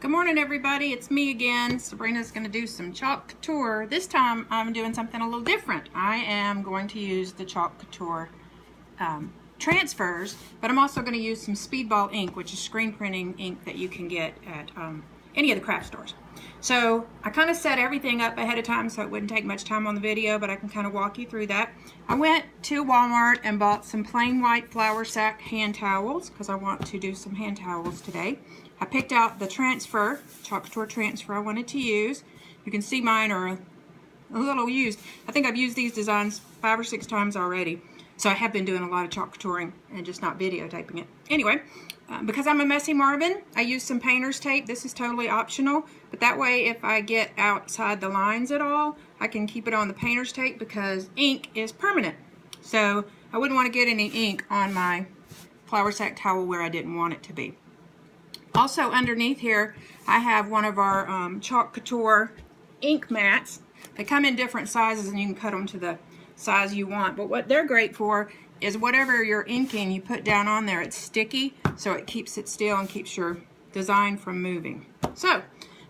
Good morning, everybody. It's me again. Sabrina's going to do some Chalk Couture. This time I'm doing something a little different. I am going to use the Chalk Couture transfers, but I'm also going to use some Speedball ink, which is screen printing ink that you can get at any of the craft stores. So I kind of set everything up ahead of time so it wouldn't take much time on the video, but I can kind of walk you through that. I went to Walmart and bought some plain white flour sack hand towels because I want to do some hand towels today. I picked out the transfer, Chalk Couture transfer I wanted to use. You can see mine are a little used. I think I've used these designs 5 or 6 times already. So I have been doing a lot of Chalk Couturing and just not videotaping it. Anyway, because I'm a messy Marvin, I used some painter's tape. This is totally optional, but that way if I get outside the lines at all, I can keep it on the painter's tape because ink is permanent. So I wouldn't want to get any ink on my flour sack towel where I didn't want it to be. Also underneath here, I have one of our Chalk Couture ink mats. They come in different sizes and you can cut them to the size you want. But what they're great for is whatever you're inking you put down on there, it's sticky, so it keeps it still and keeps your design from moving. So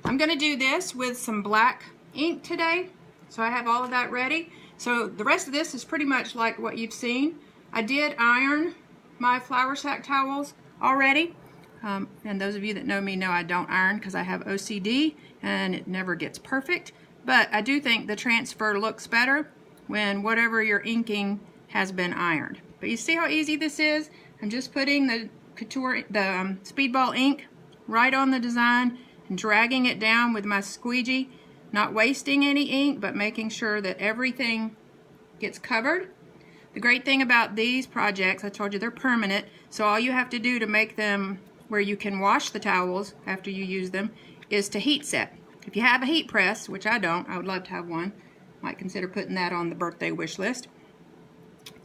I'm going to do this with some black ink today. So I have all of that ready. So the rest of this is pretty much like what you've seen. I did iron my flour sack towels already. And those of you that know me know I don't iron because I have OCD and it never gets perfect. But I do think the transfer looks better when whatever you're inking has been ironed. But you see how easy this is? I'm just putting the Speedball ink right on the design and dragging it down with my squeegee, not wasting any ink, but making sure that everything gets covered. The great thing about these projects, I told you they're permanent, so all you have to do to make them where you can wash the towels after you use them is to heat set. If you have a heat press, which I don't, I would love to have one. Might consider putting that on the birthday wish list.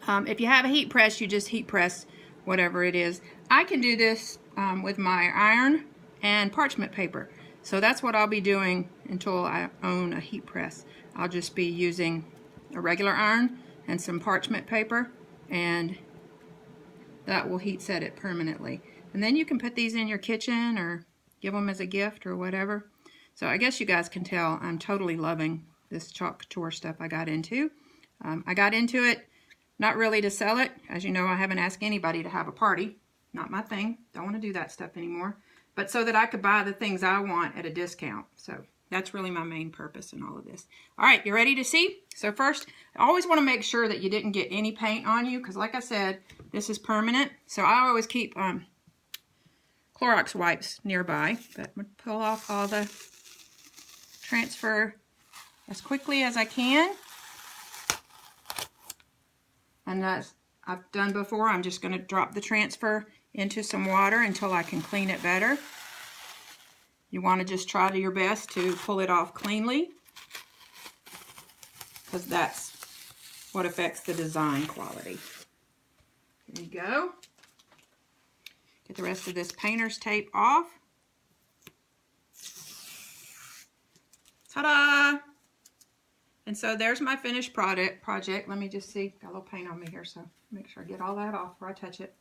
If you have a heat press, you just heat press whatever it is. I can do this with my iron and parchment paper. So that's what I'll be doing until I own a heat press. I'll just be using a regular iron and some parchment paper, and that will heat set it permanently. And then you can put these in your kitchen or give them as a gift or whatever. So I guess you guys can tell I'm totally loving this Chalk Couture stuff I got into. I got into it not really to sell it. As you know, I haven't asked anybody to have a party. Not my thing. Don't want to do that stuff anymore. But so that I could buy the things I want at a discount. So that's really my main purpose in all of this. All right, you ready to see? So first, I always want to make sure that you didn't get any paint on you because like I said, this is permanent. So I always keep Clorox wipes nearby, but I'm going to pull off all the transfer as quickly as I can. And as I've done before, I'm just going to drop the transfer into some water until I can clean it better. You want to just try to your best to pull it off cleanly because that's what affects the design quality. There you go. Get the rest of this painter's tape off. Ta-da! And so there's my finished project. Let me just see. Got a little paint on me here, so make sure I get all that off before I touch it.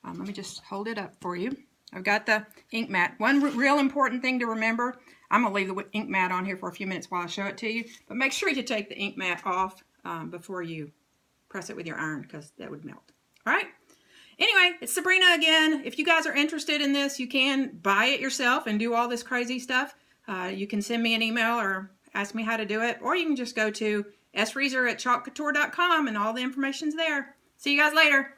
Let me just hold it up for you. I've got the ink mat. One real important thing to remember, I'm going to leave the ink mat on here for a few minutes while I show it to you, but make sure you take the ink mat off before you press it with your iron because that would melt. All right? Anyway, it's Sabrina again. If you guys are interested in this, you can buy it yourself and do all this crazy stuff. You can send me an email or ask me how to do it, or you can just go to sreeser@chalkcouture.com and all the information's there. See you guys later.